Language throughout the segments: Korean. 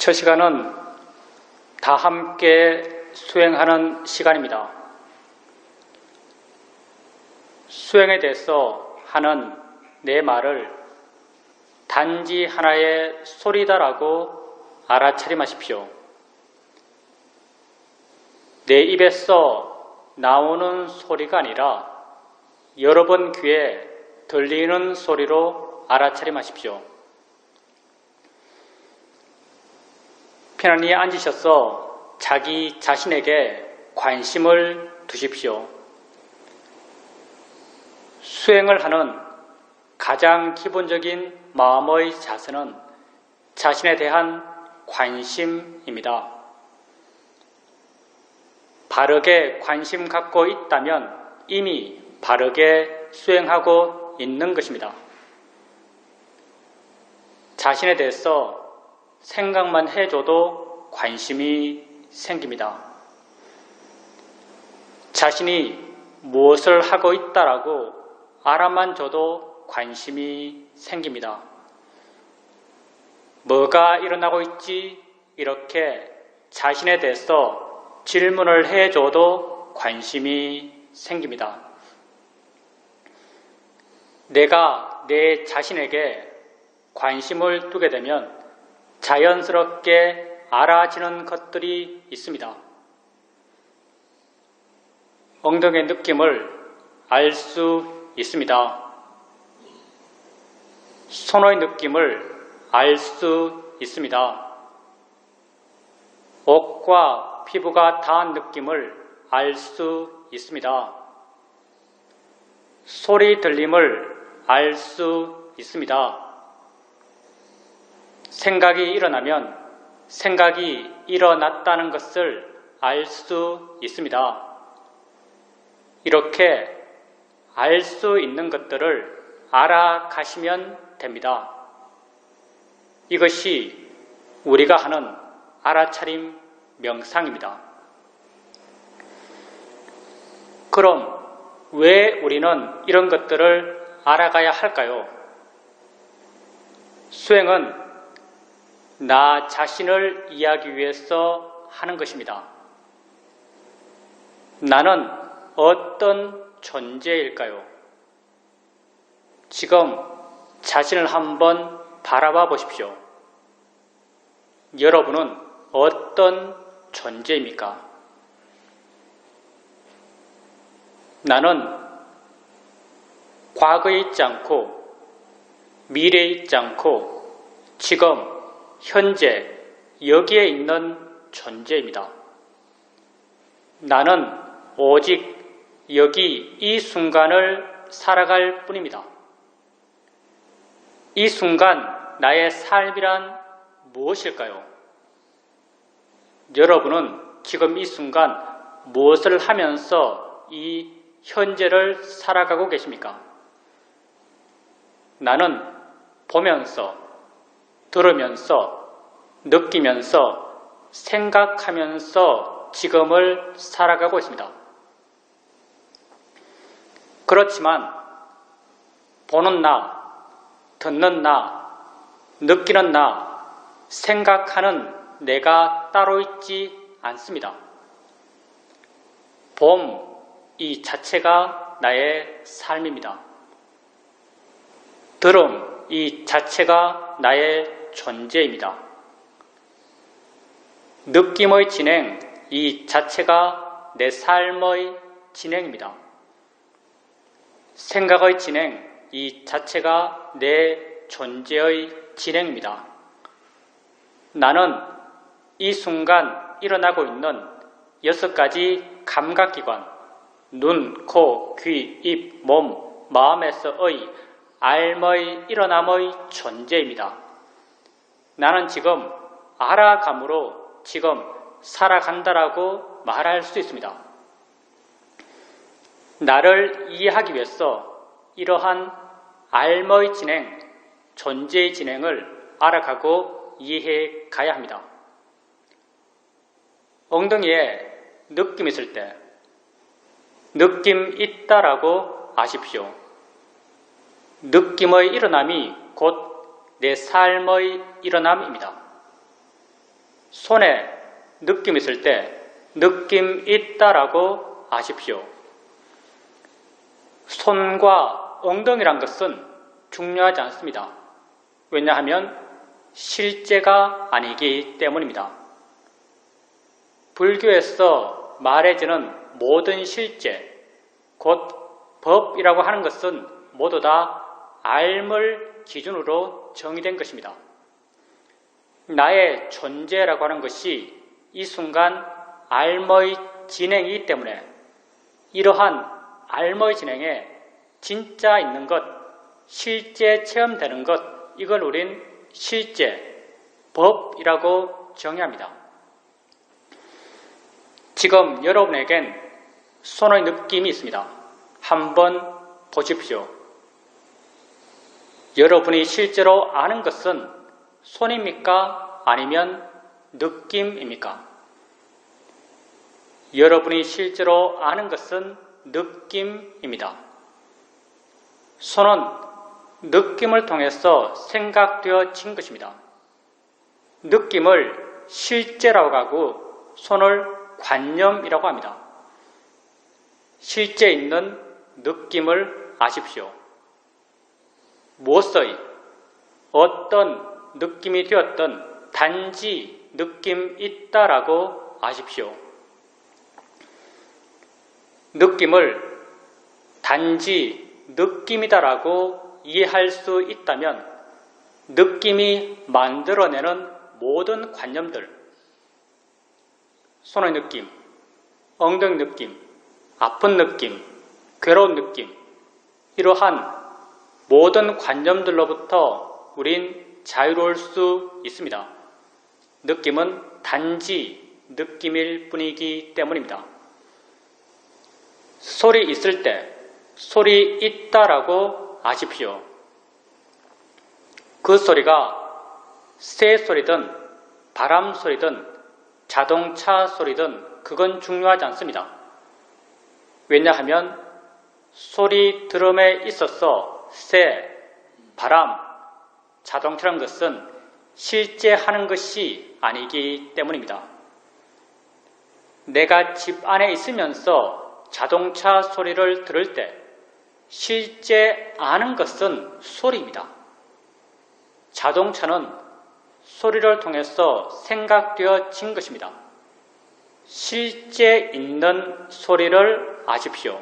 첫 시간은 다 함께 수행하는 시간입니다. 수행에 대해서 하는 내 말을 단지 하나의 소리다라고 알아차림하십시오. 내 입에서 나오는 소리가 아니라 여러분 귀에 들리는 소리로 알아차림하십시오. 편안히 앉으셔서 자기 자신에게 관심을 두십시오. 수행을 하는 가장 기본적인 마음의 자세는 자신에 대한 관심입니다. 바르게 관심 갖고 있다면 이미 바르게 수행하고 있는 것입니다. 자신에 대해서 생각만 해줘도 관심이 생깁니다. 자신이 무엇을 하고 있다라고 알아만 줘도 관심이 생깁니다. 뭐가 일어나고 있지? 이렇게 자신에 대해서 질문을 해줘도 관심이 생깁니다. 내가 내 자신에게 관심을 두게 되면 자연스럽게 알아지는 것들이 있습니다. 엉덩이의 느낌을 알 수 있습니다. 손의 느낌을 알 수 있습니다. 옷과 피부가 닿은 느낌을 알 수 있습니다. 소리 들림을 알 수 있습니다. 생각이 일어나면 생각이 일어났다는 것을 알 수 있습니다. 이렇게 알 수 있는 것들을 알아가시면 됩니다. 이것이 우리가 하는 알아차림 명상입니다. 그럼 왜 우리는 이런 것들을 알아가야 할까요? 수행은 나 자신을 이해하기 위해서 하는 것입니다. 나는 어떤 존재일까요? 지금 자신을 한번 바라봐 보십시오. 여러분은 어떤 존재입니까? 나는 과거에 있지 않고 미래에 있지 않고 지금 현재 여기에 있는 존재입니다. 나는 오직 여기 이 순간을 살아갈 뿐입니다. 이 순간 나의 삶이란 무엇일까요? 여러분은 지금 이 순간 무엇을 하면서 이 현재를 살아가고 계십니까? 나는 보면서, 들으면서, 느끼면서, 생각하면서 지금을 살아가고 있습니다. 그렇지만 보는 나, 듣는 나, 느끼는 나, 생각하는 내가 따로 있지 않습니다. 봄, 이 자체가 나의 삶입니다. 들음, 이 자체가 나의 존재입니다. 느낌의 진행, 이 자체가 내 삶의 진행입니다. 생각의 진행, 이 자체가 내 존재의 진행입니다. 나는 이 순간 일어나고 있는 6가지 감각기관, 눈, 코, 귀, 입, 몸, 마음에서의 알의 일어남의 존재입니다. 나는 지금 알아감으로 지금 살아간다라고 말할 수 있습니다. 나를 이해하기 위해서 이러한 알의 진행, 존재의 진행을 알아가고 이해해 가야 합니다. 엉덩이에 느낌 있을 때 느낌 있다라고 아십시오. 느낌의 일어남이 곧 내 삶의 일어남입니다. 손에 느낌 있을 때 느낌 있다라고 아십시오. 손과 엉덩이란 것은 중요하지 않습니다. 왜냐하면 실제가 아니기 때문입니다. 불교에서 말해지는 모든 실제, 곧 법이라고 하는 것은 모두 다 알물 기준으로 정의된 것입니다. 나의 존재라고 하는 것이 이 순간 알머의 진행이기 때문에 이러한 알머의 진행에 진짜 있는 것, 실제 체험되는 것, 이걸 우린 실제, 법이라고 정의합니다. 지금 여러분에겐 손의 느낌이 있습니다. 한번 보십시오. 여러분이 실제로 아는 것은 손입니까? 아니면 느낌입니까? 여러분이 실제로 아는 것은 느낌입니다. 손은 느낌을 통해서 생각되어진 것입니다. 느낌을 실제라고 하고 손을 관념이라고 합니다. 실제 있는 느낌을 아십시오. 무엇의 어떤 느낌이 되었던 단지 느낌 있다라고 아십시오. 느낌을 단지 느낌이다라고 이해할 수 있다면 느낌이 만들어내는 모든 관념들, 손의 느낌, 엉덩이 느낌, 아픈 느낌, 괴로운 느낌, 이러한 모든 관념들로부터 우린 자유로울 수 있습니다. 느낌은 단지 느낌일 뿐이기 때문입니다. 소리 있을 때 소리 있다라고 아십시오. 그 소리가 새 소리든 바람 소리든 자동차 소리든 그건 중요하지 않습니다. 왜냐하면 소리 들음에 있어서 새, 바람, 자동차라는 것은 실제 하는 것이 아니기 때문입니다. 내가 집 안에 있으면서 자동차 소리를 들을 때 실제 아는 것은 소리입니다. 자동차는 소리를 통해서 생각되어진 것입니다. 실제 있는 소리를 아십시오.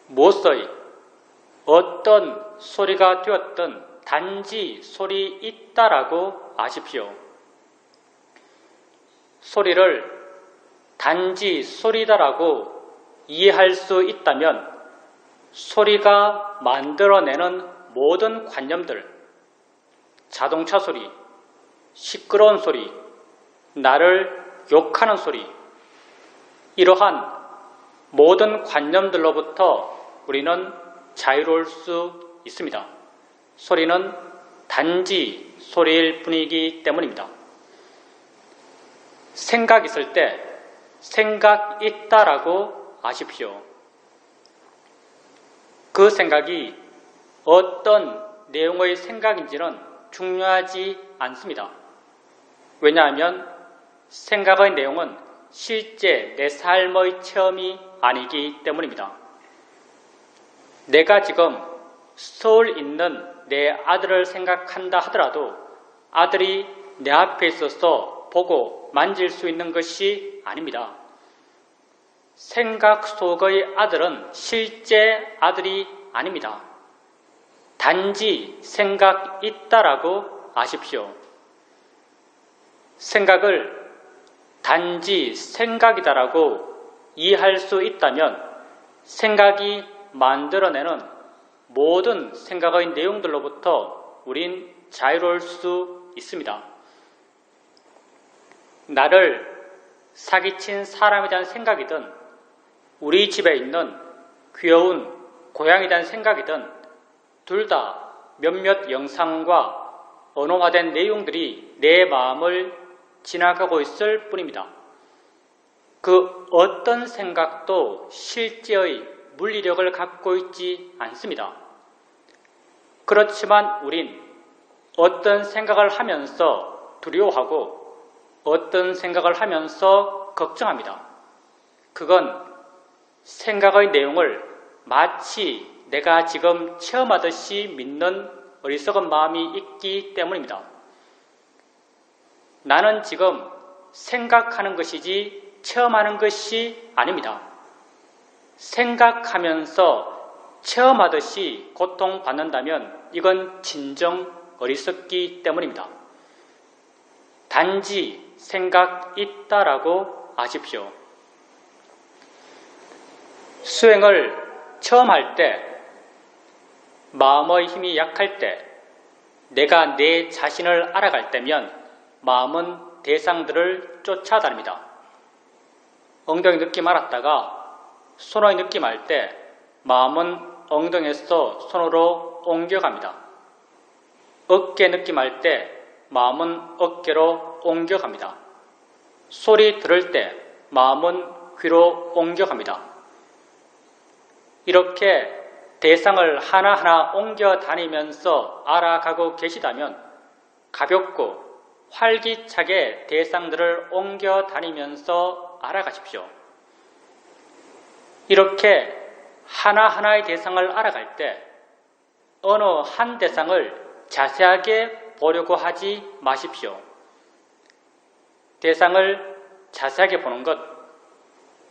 무엇의 어떤 소리가 되었든 단지 소리 있다라고 아십시오. 소리를 단지 소리다라고 이해할 수 있다면 소리가 만들어내는 모든 관념들, 자동차 소리, 시끄러운 소리, 나를 욕하는 소리, 이러한 모든 관념들로부터 우리는 자유로울 수 있습니다. 소리는 단지 소리일 뿐이기 때문입니다. 생각 있을 때 생각 있다라고 아십시오. 그 생각이 어떤 내용의 생각인지는 중요하지 않습니다. 왜냐하면 생각의 내용은 실제 내 삶의 체험이 아니기 때문입니다. 내가 지금 서울 있는 내 아들을 생각한다 하더라도 아들이 내 앞에 있어서 보고 만질 수 있는 것이 아닙니다. 생각 속의 아들은 실제 아들이 아닙니다. 단지 생각 있다라고 아십시오. 생각을 단지 생각이다라고 이해할 수 있다면 생각이 만들어내는 모든 생각의 내용들로부터 우린 자유로울 수 있습니다. 나를 사기친 사람에 대한 생각이든 우리 집에 있는 귀여운 고양이에 대한 생각이든 둘 다 몇몇 영상과 언어화된 내용들이 내 마음을 지나가고 있을 뿐입니다. 그 어떤 생각도 실제의 물리력을 갖고 있지 않습니다. 그렇지만 우린 어떤 생각을 하면서 두려워하고 어떤 생각을 하면서 걱정합니다. 그건 생각의 내용을 마치 내가 지금 체험하듯이 믿는 어리석은 마음이 있기 때문입니다. 나는 지금 생각하는 것이지 체험하는 것이 아닙니다. 생각하면서 체험하듯이 고통받는다면 이건 진정 어리석기 때문입니다. 단지 생각 있다라고 아십시오. 수행을 처음 할 때, 마음의 힘이 약할 때, 내가 내 자신을 알아갈 때면 마음은 대상들을 쫓아다닙니다. 엉덩이 느낌 알았다가 손의 느낌 알 때 마음은 엉덩이에서 손으로 옮겨갑니다. 어깨 느낌 알 때 마음은 어깨로 옮겨갑니다. 소리 들을 때 마음은 귀로 옮겨갑니다. 이렇게 대상을 하나하나 옮겨 다니면서 알아가고 계시다면 가볍고 활기차게 대상들을 옮겨 다니면서 알아가십시오. 이렇게 하나하나의 대상을 알아갈 때 어느 한 대상을 자세하게 보려고 하지 마십시오. 대상을 자세하게 보는 것,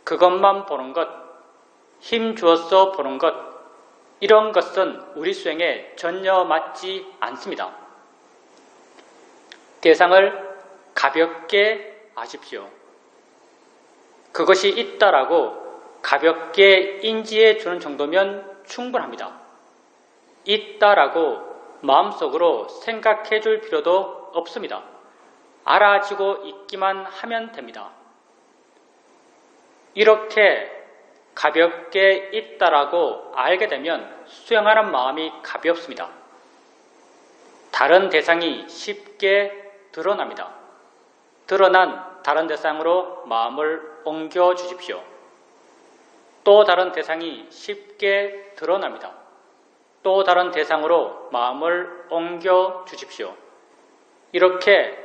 그것만 보는 것, 힘 주어서 보는 것, 이런 것은 우리 수행에 전혀 맞지 않습니다. 대상을 가볍게 아십시오. 그것이 있다라고 가볍게 인지해 주는 정도면 충분합니다. 있다라고 마음속으로 생각해 줄 필요도 없습니다. 알아지고 있기만 하면 됩니다. 이렇게 가볍게 있다라고 알게 되면 수행하는 마음이 가볍습니다. 다른 대상이 쉽게 드러납니다. 드러난 다른 대상으로 마음을 옮겨 주십시오. 또 다른 대상이 쉽게 드러납니다. 또 다른 대상으로 마음을 옮겨 주십시오. 이렇게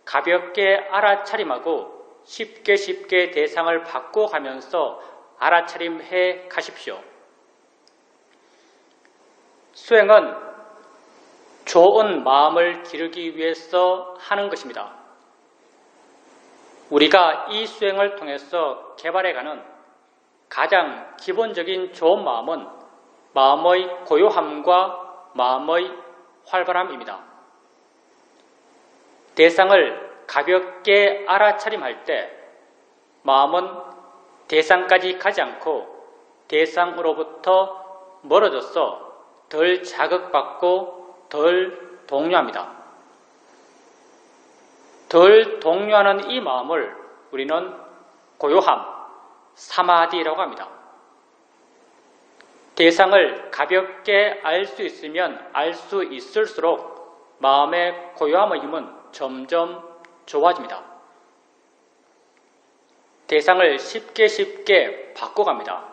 가볍게 알아차림하고 쉽게 대상을 바꿔가면서 알아차림해 가십시오. 수행은 좋은 마음을 기르기 위해서 하는 것입니다. 우리가 이 수행을 통해서 개발해가는 가장 기본적인 좋은 마음은 마음의 고요함과 마음의 활발함입니다. 대상을 가볍게 알아차림할 때 마음은 대상까지 가지 않고 대상으로부터 멀어져서 덜 자극받고 덜 동요합니다. 덜 동요하는 이 마음을 우리는 고요함, 사마디라고 합니다. 대상을 가볍게 알 수 있으면 알 수 있을수록 마음의 고요함의 힘은 점점 좋아집니다. 대상을 쉽게 바꿔갑니다.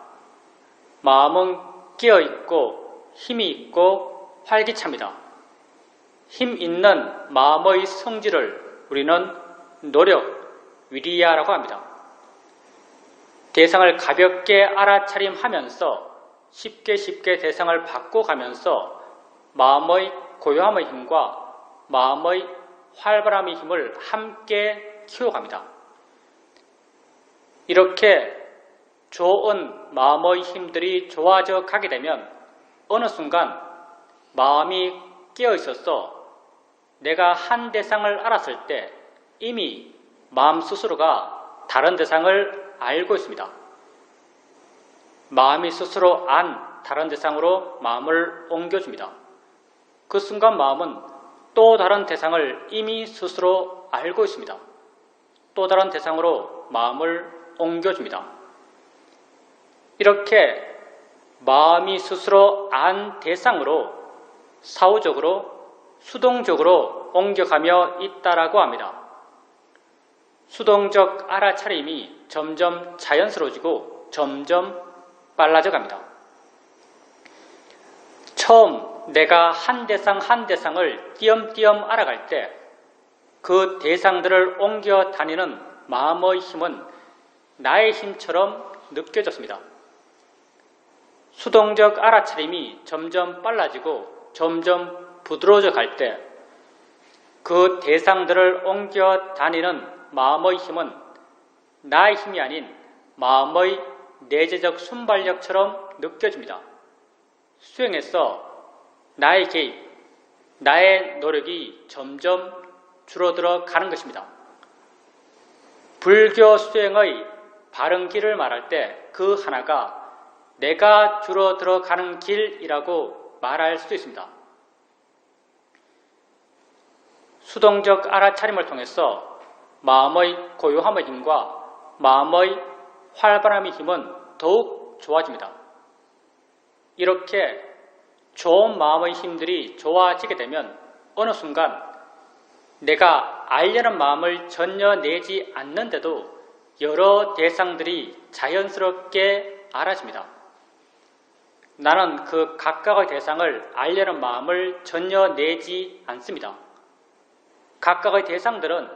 마음은 깨어있고 힘이 있고 활기찹니다. 힘 있는 마음의 성질을 우리는 노력, 위리야라고 합니다. 대상을 가볍게 알아차림하면서 쉽게 대상을 바꿔가면서 마음의 고요함의 힘과 마음의 활발함의 힘을 함께 키워갑니다. 이렇게 좋은 마음의 힘들이 좋아져 가게 되면 어느 순간 마음이 깨어 있어서 내가 한 대상을 알았을 때 이미 마음 스스로가 다른 대상을 알고 있습니다. 마음이 스스로 안 다른 대상으로 마음을 옮겨줍니다. 그 순간 마음은 또 다른 대상을 이미 스스로 알고 있습니다. 또 다른 대상으로 마음을 옮겨줍니다. 이렇게 마음이 스스로 안 대상으로 사후적으로 수동적으로 옮겨가며 있다라고 합니다. 수동적 알아차림이 점점 자연스러워지고 점점 빨라져 갑니다. 처음 내가 한 대상을 띄엄띄엄 알아갈 때 그 대상들을 옮겨 다니는 마음의 힘은 나의 힘처럼 느껴졌습니다. 수동적 알아차림이 점점 빨라지고 점점 부드러워져 갈 때 그 대상들을 옮겨 다니는 마음의 힘은 나의 힘이 아닌 마음의 내재적 순발력처럼 느껴집니다. 수행에서 나의 개입, 나의 노력이 점점 줄어들어 가는 것입니다. 불교 수행의 바른 길을 말할 때 그 하나가 내가 줄어들어 가는 길이라고 말할 수 있습니다. 수동적 알아차림을 통해서 마음의 고요함의 힘과 마음의 활발함의 힘은 더욱 좋아집니다. 이렇게 좋은 마음의 힘들이 좋아지게 되면 어느 순간 내가 알려는 마음을 전혀 내지 않는데도 여러 대상들이 자연스럽게 알아집니다. 나는 그 각각의 대상을 알려는 마음을 전혀 내지 않습니다. 각각의 대상들은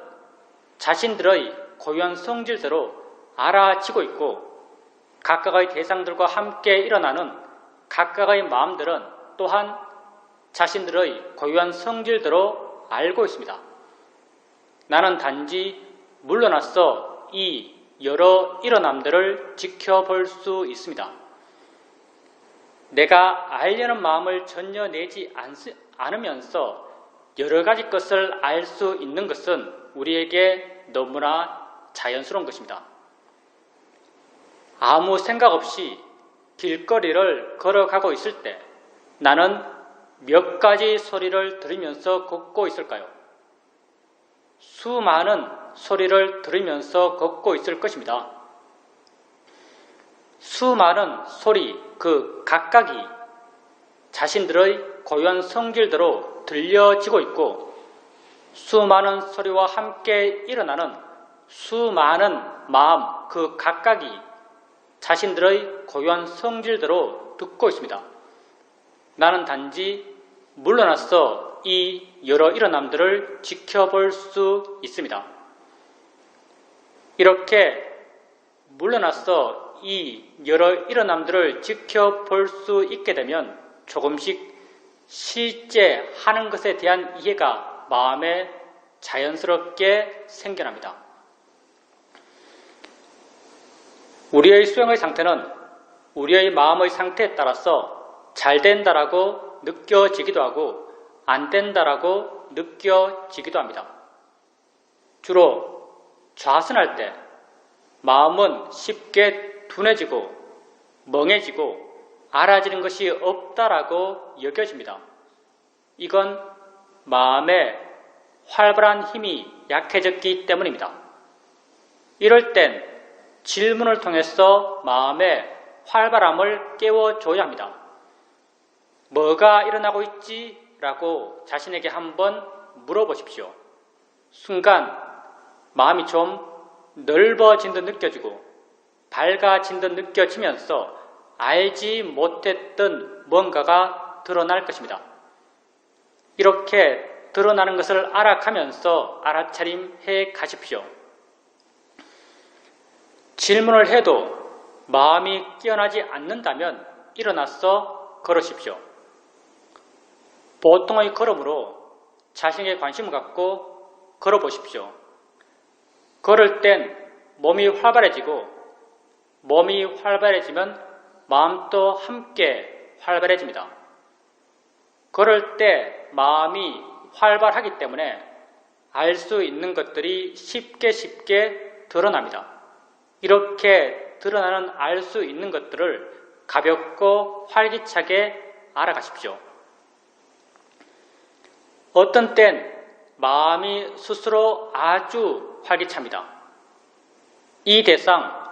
자신들의 고유한 성질대로 알아지고 있고 각각의 대상들과 함께 일어나는 각각의 마음들은 또한 자신들의 고유한 성질대로 알고 있습니다. 나는 단지 물러나서 이 여러 일어남들을 지켜볼 수 있습니다. 내가 알려는 마음을 전혀 내지 않으면서 여러 가지 것을 알 수 있는 것은 우리에게 너무나 자연스러운 것입니다. 아무 생각 없이 길거리를 걸어가고 있을 때 나는 몇 가지 소리를 들으면서 걷고 있을까요? 수많은 소리를 들으면서 걷고 있을 것입니다. 수많은 소리 그 각각이 자신들의 고유한 성질대로 들려지고 있고 수많은 소리와 함께 일어나는 수많은 마음 그 각각이 자신들의 고유한 성질대로 듣고 있습니다. 나는 단지 물러나서 이 여러 일어남들을 지켜볼 수 있습니다. 이렇게 물러나서 이 여러 일어남들을 지켜볼 수 있게 되면 조금씩 실제 하는 것에 대한 이해가 마음에 자연스럽게 생겨납니다. 우리의 수행의 상태는 우리의 마음의 상태에 따라서 잘 된다라고 느껴지기도 하고 안 된다라고 느껴지기도 합니다. 주로 좌선할 때 마음은 쉽게 둔해지고 멍해지고 알아지는 것이 없다라고 여겨집니다. 이건 마음의 활발한 힘이 약해졌기 때문입니다. 이럴 땐 질문을 통해서 마음의 활발함을 깨워줘야 합니다. 뭐가 일어나고 있지? 라고 자신에게 한번 물어보십시오. 순간 마음이 좀 넓어진 듯 느껴지고 밝아진 듯 느껴지면서 알지 못했던 뭔가가 드러날 것입니다. 이렇게 드러나는 것을 알아가면서 알아차림해 가십시오. 질문을 해도 마음이 깨어나지 않는다면 일어나서 걸으십시오. 보통의 걸음으로 자신에게 관심을 갖고 걸어보십시오. 걸을 땐 몸이 활발해지고 몸이 활발해지면 마음도 함께 활발해집니다. 걸을 때 마음이 활발하기 때문에 알 수 있는 것들이 쉽게 드러납니다. 이렇게 드러나는 알 수 있는 것들을 가볍고 활기차게 알아가십시오. 어떤 땐 마음이 스스로 아주 활기찹니다. 이 대상,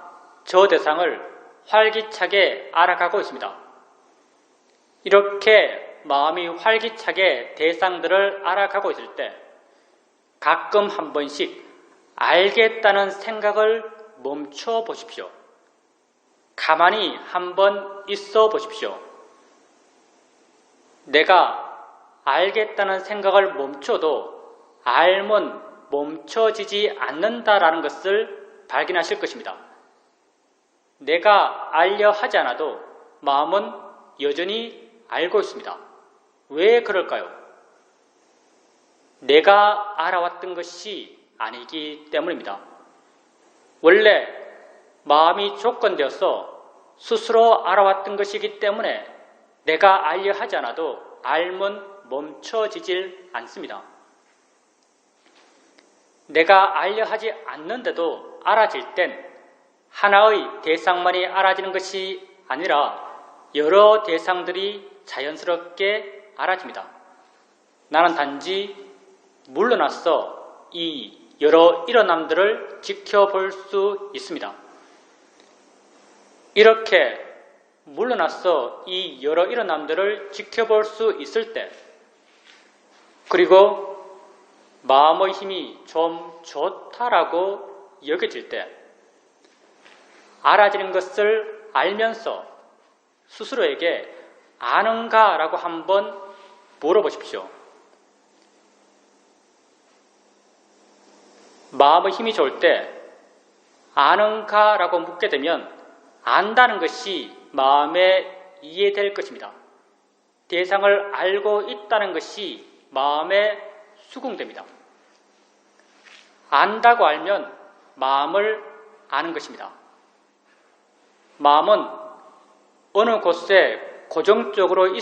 저 대상을 활기차게 알아가고 있습니다. 이렇게 마음이 활기차게 대상들을 알아가고 있을 때 가끔 한 번씩 알겠다는 생각을 멈춰 보십시오. 가만히 한번 있어 보십시오. 내가 알겠다는 생각을 멈춰도 알면 멈춰지지 않는다라는 것을 발견하실 것입니다. 내가 알려 하지 않아도 마음은 여전히 알고 있습니다. 왜 그럴까요? 내가 알아왔던 것이 아니기 때문입니다. 원래 마음이 조건되어서 스스로 알아왔던 것이기 때문에 내가 알려 하지 않아도 알면 멈춰지질 않습니다. 내가 알려 하지 않는데도 알아질 땐 하나의 대상만이 알아지는 것이 아니라 여러 대상들이 자연스럽게 알아집니다. 나는 단지 물러나서 이 여러 일어남들을 지켜볼 수 있습니다. 이렇게 물러나서 이 여러 일어남들을 지켜볼 수 있을 때, 그리고 마음의 힘이 좀 좋다라고 여겨질 때, 알아지는 것을 알면서 스스로에게 아는가? 라고 한번 물어보십시오. 마음의 힘이 좋을 때 아는가? 라고 묻게 되면 안다는 것이 마음에 이해될 것입니다. 대상을 알고 있다는 것이 마음에 수긍됩니다. 안다고 알면 마음을 아는 것입니다. 마음은 어느 곳에 고정적으로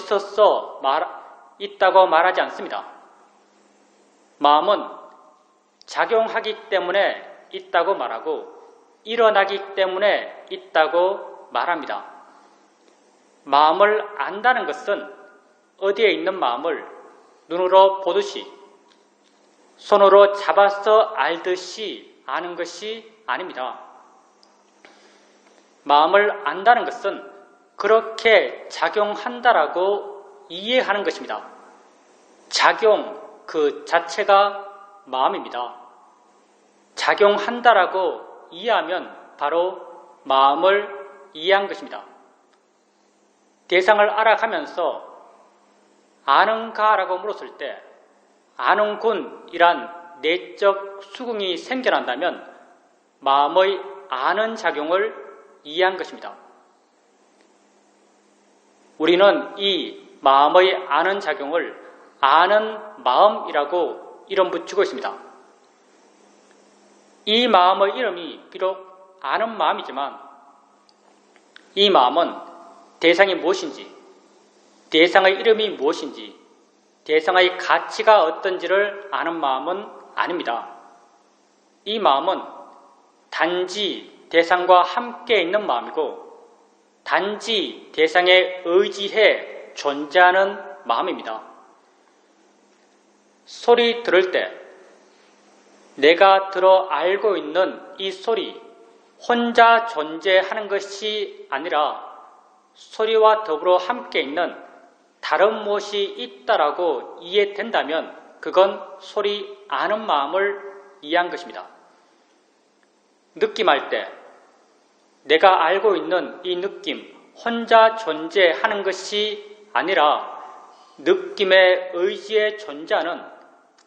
있다고 말하지 않습니다. 마음은 작용하기 때문에 있다고 말하고 일어나기 때문에 있다고 말합니다. 마음을 안다는 것은 어디에 있는 마음을 눈으로 보듯이 손으로 잡아서 알듯이 아는 것이 아닙니다. 마음을 안다는 것은 그렇게 작용한다라고 이해하는 것입니다. 작용 그 자체가 마음입니다. 작용한다라고 이해하면 바로 마음을 이해한 것입니다. 대상을 알아가면서 아는가? 라고 물었을 때 아는군이란 내적 수긍이 생겨난다면 마음의 아는 작용을 이해한 것입니다. 우리는 이 마음의 아는 작용을 아는 마음이라고 이름 붙이고 있습니다. 이 마음의 이름이 비록 아는 마음이지만 이 마음은 대상이 무엇인지, 대상의 이름이 무엇인지, 대상의 가치가 어떤지를 아는 마음은 아닙니다. 이 마음은 단지 대상과 함께 있는 마음이고 단지 대상에 의지해 존재하는 마음입니다. 소리 들을 때 내가 들어 알고 있는 이 소리 혼자 존재하는 것이 아니라 소리와 더불어 함께 있는 다른 무엇이 있다라고 이해된다면 그건 소리 아는 마음을 이해한 것입니다. 느낌할 때 내가 알고 있는 이 느낌 혼자 존재하는 것이 아니라 느낌의 의지에 존재하는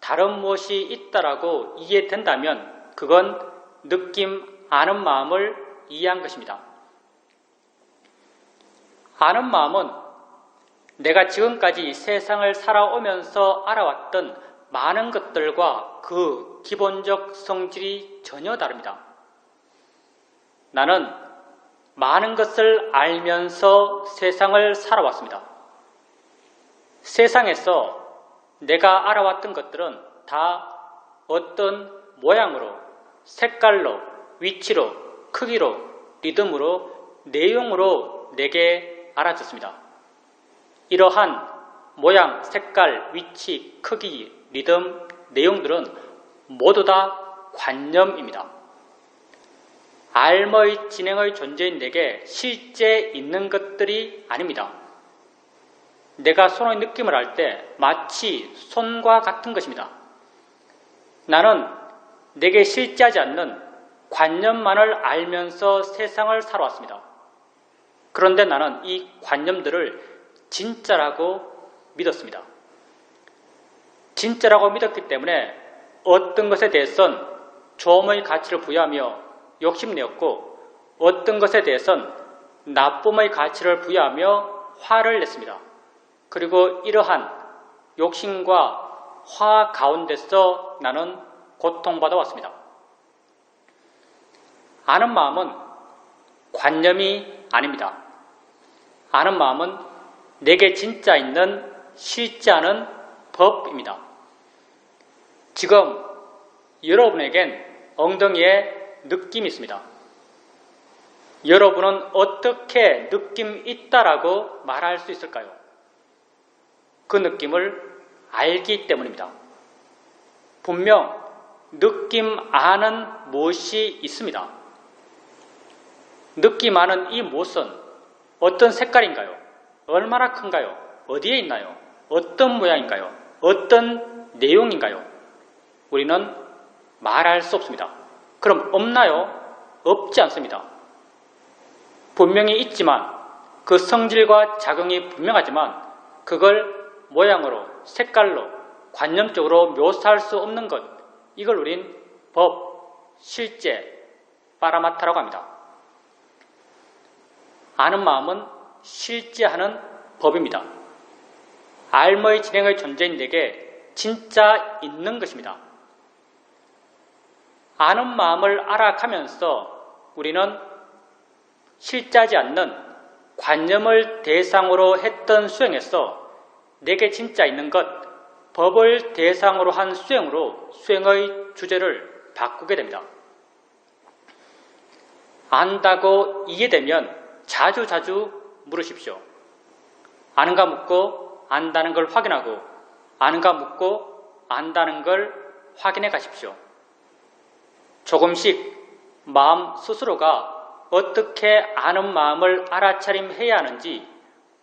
다른 무엇이 있다라고 이해된다면 그건 느낌 아는 마음을 이해한 것입니다. 아는 마음은 내가 지금까지 세상을 살아오면서 알아왔던 많은 것들과 그 기본적 성질이 전혀 다릅니다. 나는 많은 것을 알면서 세상을 살아왔습니다. 세상에서 내가 알아왔던 것들은 다 어떤 모양으로, 색깔로, 위치로, 크기로, 리듬으로, 내용으로 내게 알아졌습니다. 이러한 모양, 색깔, 위치, 크기, 리듬, 내용들은 모두 다 관념입니다. 알머의 진행의 존재인 내게 실제 있는 것들이 아닙니다. 내가 손의 느낌을 알 때 마치 손과 같은 것입니다. 나는 내게 실제하지 않는 관념만을 알면서 세상을 살아왔습니다. 그런데 나는 이 관념들을 진짜라고 믿었습니다. 진짜라고 믿었기 때문에 어떤 것에 대해선 좋음의 가치를 부여하며 욕심내었고 어떤 것에 대해선 나쁨의 가치를 부여하며 화를 냈습니다. 그리고 이러한 욕심과 화 가운데서 나는 고통받아 왔습니다. 아는 마음은 관념이 아닙니다. 아는 마음은 내게 진짜 있는 실제하는 법입니다. 지금 여러분에겐 엉덩이에 느낌이 있습니다. 여러분은 어떻게 느낌 있다라고 말할 수 있을까요? 그 느낌을 알기 때문입니다. 분명 느낌 안은 무엇이 있습니다. 느낌 안은 이 무엇은 어떤 색깔인가요? 얼마나 큰가요? 어디에 있나요? 어떤 모양인가요? 어떤 내용인가요? 우리는 말할 수 없습니다. 그럼 없나요? 없지 않습니다. 분명히 있지만 그 성질과 작용이 분명하지만 그걸 모양으로, 색깔로, 관념적으로 묘사할 수 없는 것, 이걸 우린 법, 실제, 파라마타라고 합니다. 아는 마음은 실제하는 법입니다. 알머의 진행의 존재인 내게 진짜 있는 것입니다. 아는 마음을 알아가면서 우리는 실제하지 않는 관념을 대상으로 했던 수행에서 내게 진짜 있는 것, 법을 대상으로 한 수행으로 수행의 주제를 바꾸게 됩니다. 안다고 이해되면 자주자주 물으십시오. 아는가 묻고 안다는 걸 확인하고 아는가 묻고 안다는 걸 확인해 가십시오. 조금씩 마음 스스로가 어떻게 아는 마음을 알아차림해야 하는지,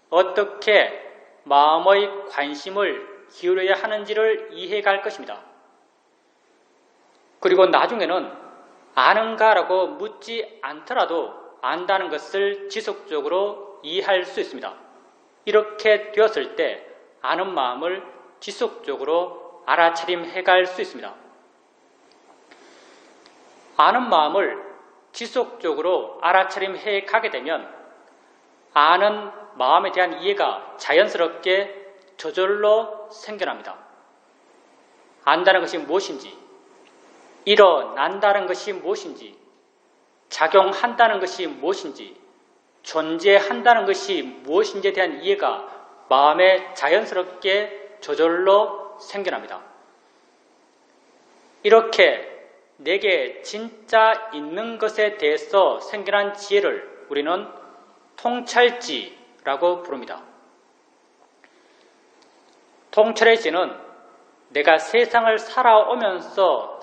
어떻게 마음의 관심을 기울여야 하는지를 이해할 것입니다. 그리고 나중에는 아는가라고 묻지 않더라도 안다는 것을 지속적으로 이해할 수 있습니다. 이렇게 되었을 때 아는 마음을 지속적으로 알아차림해갈 수 있습니다. 아는 마음을 지속적으로 알아차림해 가게 되면 아는 마음에 대한 이해가 자연스럽게 저절로 생겨납니다. 안다는 것이 무엇인지, 일어난다는 것이 무엇인지, 작용한다는 것이 무엇인지, 존재한다는 것이 무엇인지에 대한 이해가 마음에 자연스럽게 저절로 생겨납니다. 이렇게 내게 진짜 있는 것에 대해서 생겨난 지혜를 우리는 통찰지라고 부릅니다. 통찰의 지혜는 내가 세상을 살아오면서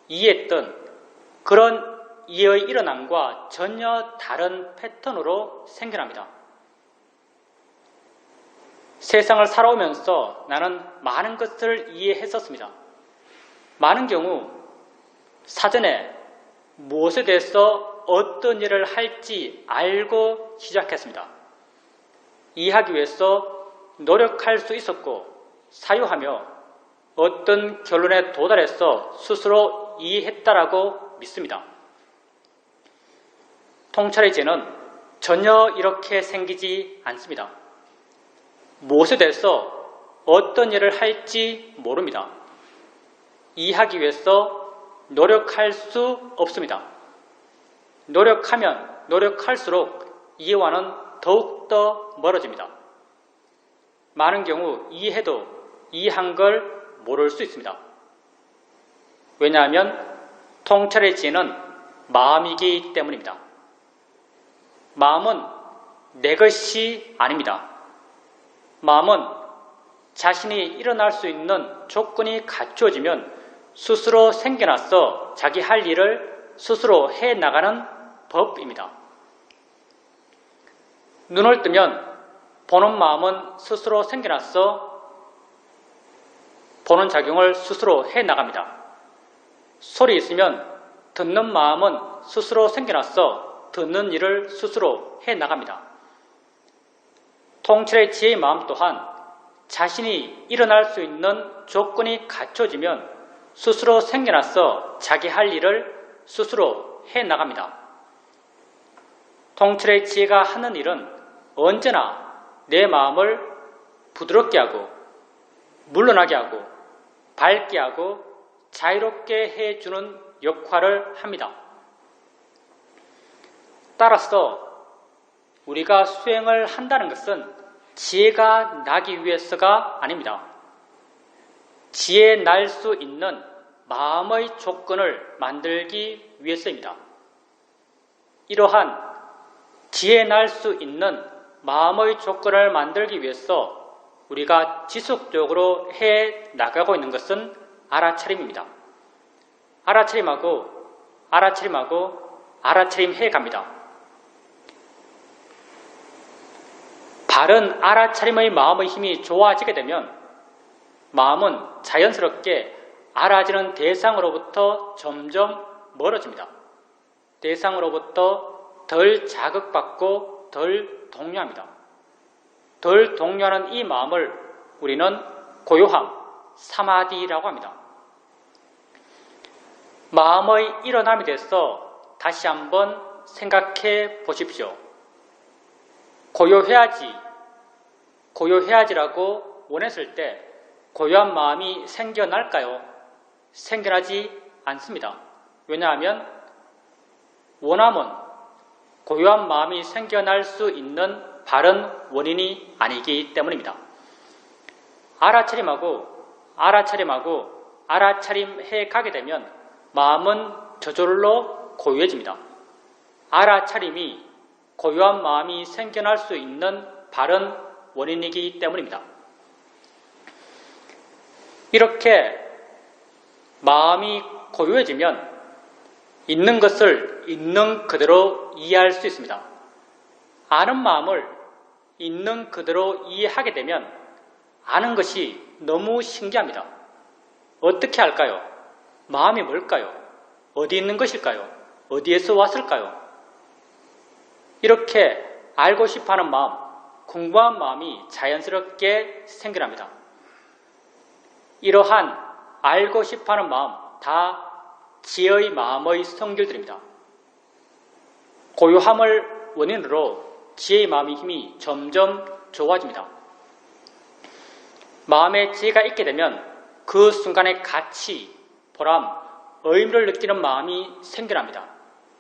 이해했던 그런 이해의 일어남과 전혀 다른 패턴으로 생겨납니다. 세상을 살아오면서 나는 많은 것을 이해했었습니다. 많은 경우 사전에 무엇에 대해서 어떤 일을 할지 알고 시작했습니다. 이해하기 위해서 노력할 수 있었고 사유하며 어떤 결론에 도달해서 스스로 이해했다라고 믿습니다. 통찰의 지혜는 전혀 이렇게 생기지 않습니다. 무엇에 대해서 어떤 일을 할지 모릅니다. 이해하기 위해서 노력할 수 없습니다. 노력하면 노력할수록 이해와는 더욱더 멀어집니다. 많은 경우 이해해도 이해한 걸 모를 수 있습니다. 왜냐하면 통찰의 지혜는 마음이기 때문입니다. 마음은 내 것이 아닙니다. 마음은 자신이 일어날 수 있는 조건이 갖추어지면 스스로 생겨나서 자기 할 일을 스스로 해나가는 법입니다. 눈을 뜨면 보는 마음은 스스로 생겨나서 보는 작용을 스스로 해나갑니다. 소리 있으면 듣는 마음은 스스로 생겨나서 듣는 일을 스스로 해나갑니다. 통찰의 지혜의 마음 또한 자신이 일어날 수 있는 조건이 갖춰지면 스스로 생겨나서 자기 할 일을 스스로 해나갑니다. 통찰의 지혜가 하는 일은 언제나 내 마음을 부드럽게 하고 물러나게 하고 밝게 하고 자유롭게 해주는 역할을 합니다. 따라서 우리가 수행을 한다는 것은 지혜가 나기 위해서가 아닙니다. 지혜 날 수 있는 마음의 조건을 만들기 위해서입니다. 이러한 지혜 날 수 있는 마음의 조건을 만들기 위해서 우리가 지속적으로 해 나가고 있는 것은 알아차림입니다. 알아차림 해 갑니다. 바른 알아차림의 마음의 힘이 좋아지게 되면 마음은 자연스럽게 알아지는 대상으로부터 점점 멀어집니다. 대상으로부터 덜 자극받고 덜 동요합니다. 덜 동요하는 이 마음을 우리는 고요함, 사마디라고 합니다. 마음의 일어남에 대해서 다시 한번 생각해 보십시오. 고요해야지라고 원했을 때 고요한 마음이 생겨날까요? 생겨나지 않습니다. 왜냐하면 원함은 고요한 마음이 생겨날 수 있는 바른 원인이 아니기 때문입니다. 알아차림해 가게 되면 마음은 저절로 고요해집니다. 알아차림이 고요한 마음이 생겨날 수 있는 바른 원인이기 때문입니다. 이렇게 마음이 고요해지면 있는 것을 있는 그대로 이해할 수 있습니다. 아는 마음을 있는 그대로 이해하게 되면 아는 것이 너무 신기합니다. 어떻게 알까요? 마음이 뭘까요? 어디 있는 것일까요? 어디에서 왔을까요? 이렇게 알고 싶어하는 마음, 궁금한 마음이 자연스럽게 생겨납니다. 이러한 알고 싶어하는 마음 다 지혜의 마음의 성질들입니다. 고요함을 원인으로 지혜의 마음의 힘이 점점 좋아집니다. 마음에 지혜가 있게 되면 그 순간의 가치, 보람, 의미를 느끼는 마음이 생겨납니다.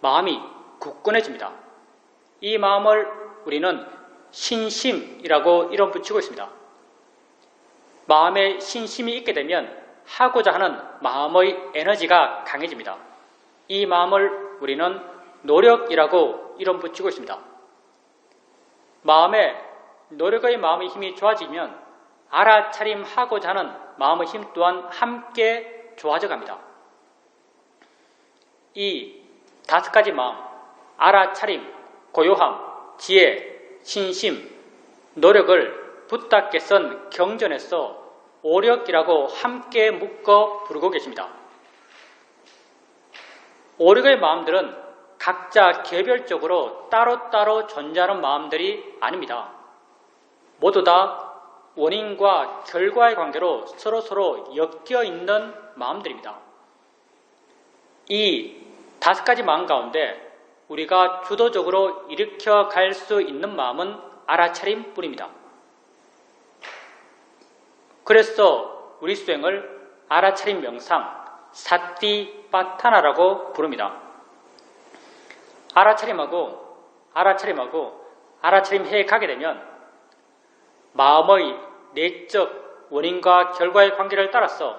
마음이 굳건해집니다. 이 마음을 우리는 신심이라고 이름 붙이고 있습니다. 마음에 신심이 있게 되면 하고자 하는 마음의 에너지가 강해집니다. 이 마음을 우리는 노력이라고 이름 붙이고 있습니다. 노력의 마음의 힘이 좋아지면 알아차림하고자 하는 마음의 힘 또한 함께 좋아져 갑니다. 이 5가지 마음, 알아차림, 고요함, 지혜, 신심, 노력을 붓다께 쓴 경전에서 오력이라고 함께 묶어 부르고 계십니다. 오력의 마음들은 각자 개별적으로 따로따로 존재하는 마음들이 아닙니다. 모두 다 원인과 결과의 관계로 서로서로 엮여 있는 마음들입니다. 이 5가지 마음 가운데 우리가 주도적으로 일으켜 갈 수 있는 마음은 알아차림뿐입니다. 그래서 우리 수행을 알아차림 명상, 사띠빠타나라고 부릅니다. 알아차림해 가게 되면 마음의 내적 원인과 결과의 관계를 따라서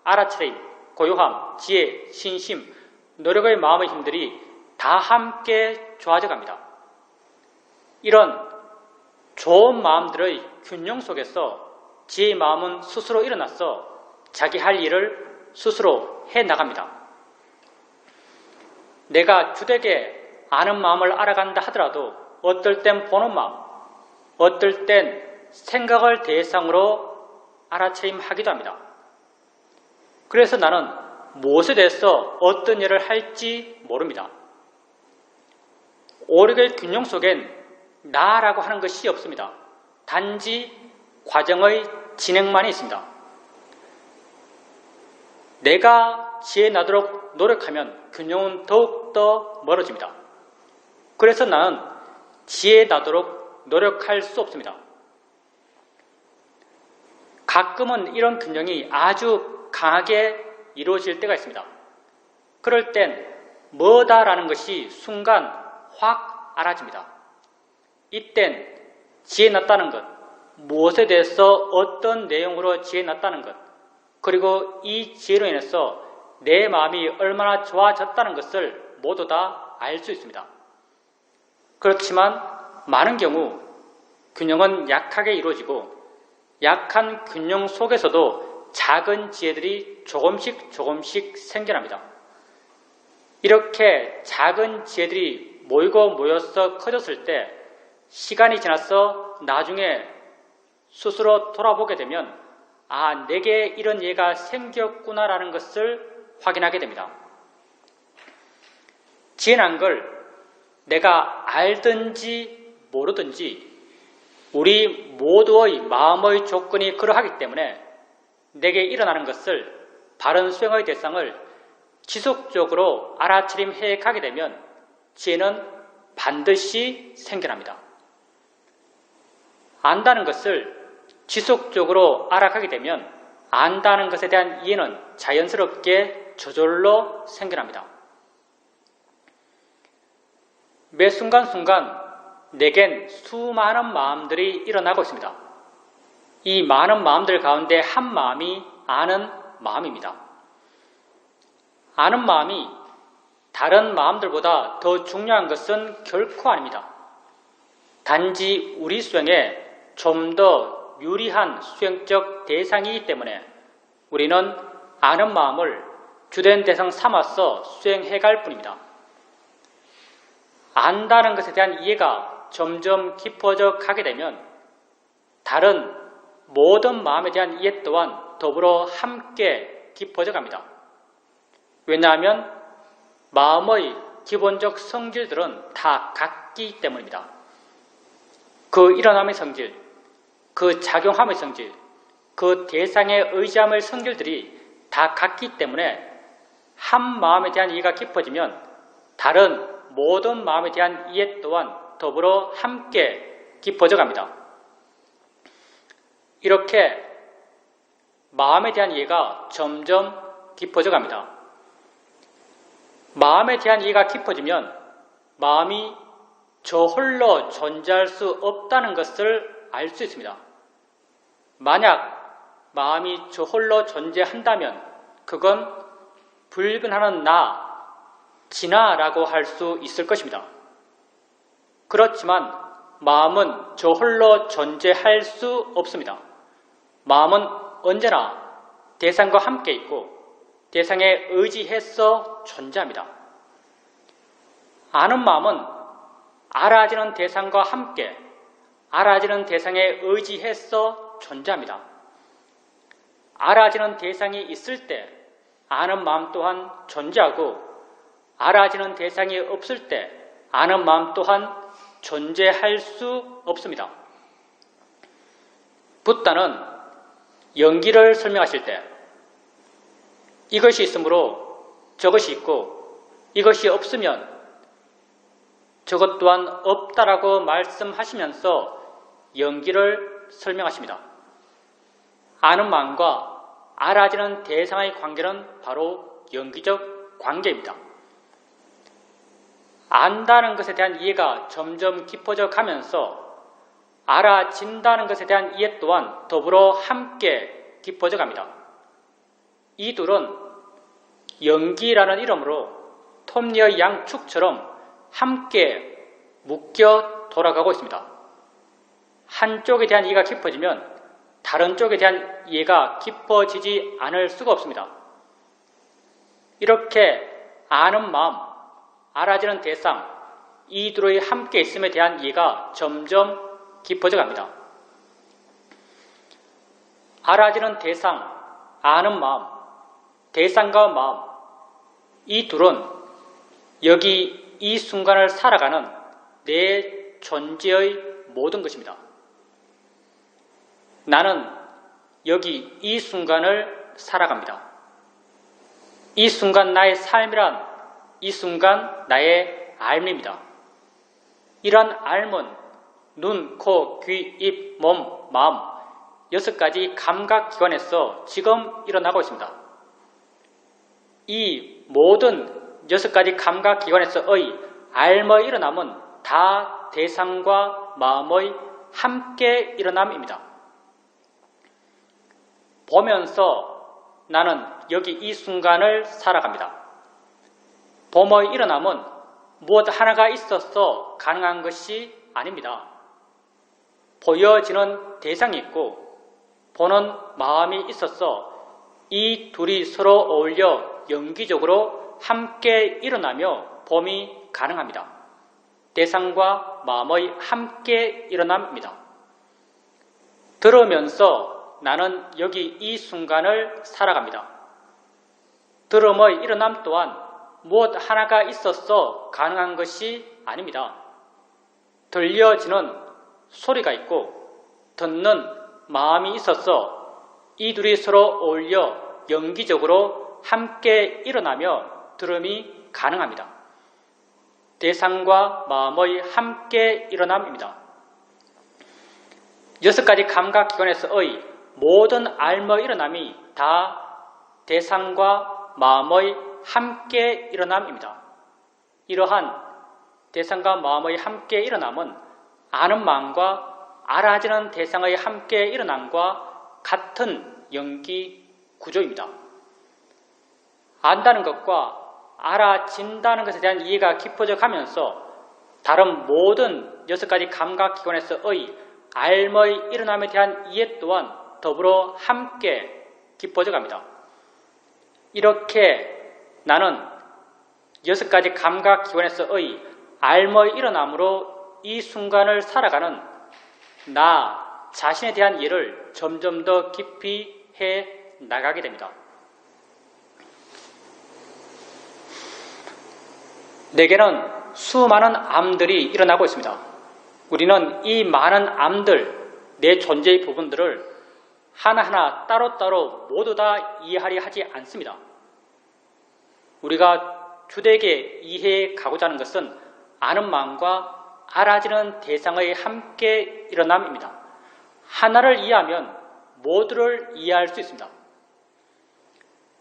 알아차림, 고요함, 지혜, 신심, 노력의 마음의 힘들이 다 함께 좋아져 갑니다. 이런 좋은 마음들의 균형 속에서 지혜의 마음은 스스로 일어나서 자기 할 일을 스스로 해나갑니다. 내가 주되게 아는 마음을 알아간다 하더라도 어떨 땐 보는 마음, 어떨 땐 생각을 대상으로 알아차림하기도 합니다. 그래서 나는 무엇에 대해서 어떤 일을 할지 모릅니다. 오력의 균형 속엔 나라고 하는 것이 없습니다. 단지 과정의 진행만이 있습니다. 내가 지혜 나도록 노력하면 균형은 더욱더 멀어집니다. 그래서 나는 지혜 나도록 노력할 수 없습니다. 가끔은 이런 균형이 아주 강하게 이루어질 때가 있습니다. 그럴 땐 뭐다라는 것이 순간 확 알아집니다. 이땐 지혜 났다는 것, 무엇에 대해서 어떤 내용으로 지혜 났다는 것, 그리고 이 지혜로 인해서 내 마음이 얼마나 좋아졌다는 것을 모두 다 알 수 있습니다. 그렇지만 많은 경우 균형은 약하게 이루어지고 약한 균형 속에서도 작은 지혜들이 조금씩 생겨납니다. 이렇게 작은 지혜들이 모이고 모여서 커졌을 때 시간이 지나서 나중에 스스로 돌아보게 되면 아, 내게 이런 예가 생겼구나라는 것을 확인하게 됩니다. 지혜란 걸 내가 알든지 모르든지 우리 모두의 마음의 조건이 그러하기 때문에 내게 일어나는 것을 바른 수행의 대상을 지속적으로 알아차림해 가게 되면 지혜는 반드시 생겨납니다. 안다는 것을 지속적으로 알아가게 되면 안다는 것에 대한 이해는 자연스럽게 저절로 생겨납니다. 매 순간순간 내겐 수많은 마음들이 일어나고 있습니다. 이 많은 마음들 가운데 한 마음이 아는 마음입니다. 아는 마음이 다른 마음들보다 더 중요한 것은 결코 아닙니다. 단지 우리 수행에 좀 더 유리한 수행적 대상이기 때문에 우리는 아는 마음을 주된 대상 삼아서 수행해 갈 뿐입니다. 안다는 것에 대한 이해가 점점 깊어져 가게 되면 다른 모든 마음에 대한 이해 또한 더불어 함께 깊어져 갑니다. 왜냐하면 마음의 기본적 성질들은 다 같기 때문입니다. 그 일어남의 성질, 그 작용함의 성질, 그 대상의 의지함의 성질들이 다 같기 때문에 한 마음에 대한 이해가 깊어지면 다른 모든 마음에 대한 이해 또한 더불어 함께 깊어져 갑니다. 이렇게 마음에 대한 이해가 점점 깊어져 갑니다. 마음에 대한 이해가 깊어지면 마음이 저 홀로 존재할 수 없다는 것을 알 수 있습니다. 만약 마음이 저 홀로 존재한다면 그건 불변하는 나, 진아라고 할 수 있을 것입니다. 그렇지만 마음은 저 홀로 존재할 수 없습니다. 마음은 언제나 대상과 함께 있고 대상에 의지해서 존재합니다. 아는 마음은 알아지는 대상과 함께 알아지는 대상에 의지해서 존재합니다. 알아지는 대상이 있을 때 아는 마음 또한 존재하고 알아지는 대상이 없을 때 아는 마음 또한 존재할 수 없습니다. 붓다는 연기를 설명하실 때 이것이 있으므로 저것이 있고 이것이 없으면 저것 또한 없다라고 말씀하시면서 연기를 설명하십니다. 아는 마음과 알아지는 대상의 관계는 바로 연기적 관계입니다. 안다는 것에 대한 이해가 점점 깊어져 가면서 알아진다는 것에 대한 이해 또한 더불어 함께 깊어져 갑니다. 이 둘은 연기라는 이름으로 톱니의 양축처럼 함께 묶여 돌아가고 있습니다. 한쪽에 대한 이해가 깊어지면 다른 쪽에 대한 이해가 깊어지지 않을 수가 없습니다. 이렇게 아는 마음, 알아지는 대상, 이 둘의 함께 있음에 대한 이해가 점점 깊어져 갑니다. 알아지는 대상, 아는 마음, 대상과 마음, 이 둘은 여기 이 순간을 살아가는 내 존재의 모든 것입니다. 나는 여기 이 순간을 살아갑니다. 이 순간 나의 삶이란 이 순간 나의 알입니다. 이러한 알은 눈, 코, 귀, 입, 몸, 마음 6가지 감각기관에서 지금 일어나고 있습니다. 이 모든 6가지 감각기관에서의 알의 일어남은 다 대상과 마음의 함께 일어남입니다. 보면서 나는 여기 이 순간을 살아갑니다. 봄의 일어남은 무엇 하나가 있어서 가능한 것이 아닙니다. 보여지는 대상이 있고 보는 마음이 있어서 이 둘이 서로 어울려 연기적으로 함께 일어나며 봄이 가능합니다. 대상과 마음의 함께 일어남입니다. 들으면서 나는 여기 이 순간을 살아갑니다. 들음의 일어남 또한 무엇 하나가 있어서 가능한 것이 아닙니다. 들려지는 소리가 있고 듣는 마음이 있어서 이 둘이 서로 어울려 연기적으로 함께 일어나며 들음이 가능합니다. 대상과 마음의 함께 일어남입니다. 6가지 감각기관에서의 모든 알의 일어남이 다 대상과 마음의 함께 일어남입니다. 이러한 대상과 마음의 함께 일어남은 아는 마음과 알아지는 대상의 함께 일어남과 같은 연기 구조입니다. 안다는 것과 알아진다는 것에 대한 이해가 깊어져 가면서 다른 모든 6가지 감각기관에서의 알의 일어남에 대한 이해 또한 더불어 함께 깊어져 갑니다. 이렇게 나는 6가지 감각기관에서의 알의 일어남으로 이 순간을 살아가는 나 자신에 대한 이해를 점점 더 깊이 해 나가게 됩니다. 내게는 수많은 암들이 일어나고 있습니다. 우리는 이 많은 암들, 내 존재의 부분들을 하나하나 따로따로 모두 다 이해하려 하지 않습니다. 우리가 주되게 이해해 가고자 하는 것은 아는 마음과 알아지는 대상의 함께 일어남입니다. 하나를 이해하면 모두를 이해할 수 있습니다.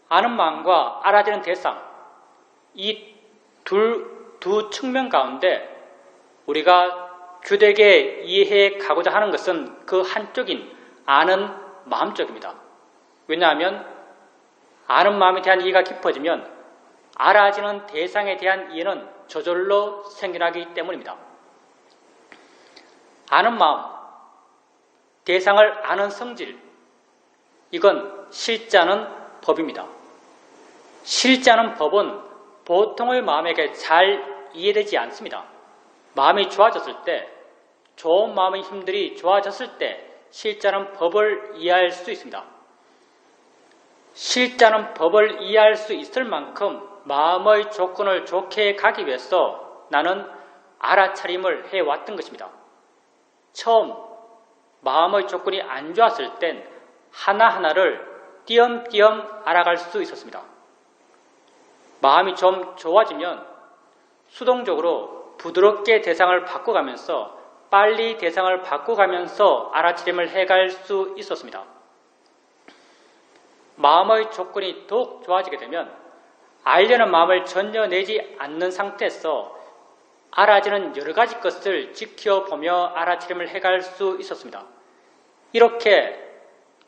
아는 마음과 알아지는 대상, 이 두 측면 가운데 우리가 주되게 이해해 가고자 하는 것은 그 한쪽인 아는 마음 쪽입니다. 왜냐하면 아는 마음에 대한 이해가 깊어지면 알아지는 대상에 대한 이해는 저절로 생겨나기 때문입니다. 아는 마음, 대상을 아는 성질, 이건 실자는 법입니다. 실자는 법은 보통의 마음에게 잘 이해되지 않습니다. 마음이 좋아졌을 때, 좋은 마음의 힘들이 좋아졌을 때 실자는 법을 이해할 수 있습니다. 실자는 법을 이해할 수 있을 만큼 마음의 조건을 좋게 가기 위해서 나는 알아차림을 해왔던 것입니다. 처음 마음의 조건이 안 좋았을 땐 하나하나를 띄엄띄엄 알아갈 수 있었습니다. 마음이 좀 좋아지면 수동적으로 부드럽게 대상을 바꿔가면서 빨리 대상을 바꿔가면서 알아차림을 해갈 수 있었습니다. 마음의 조건이 더욱 좋아지게 되면 알려는 마음을 전혀 내지 않는 상태에서 알아지는 여러 가지 것을 지켜보며 알아차림을 해갈 수 있었습니다. 이렇게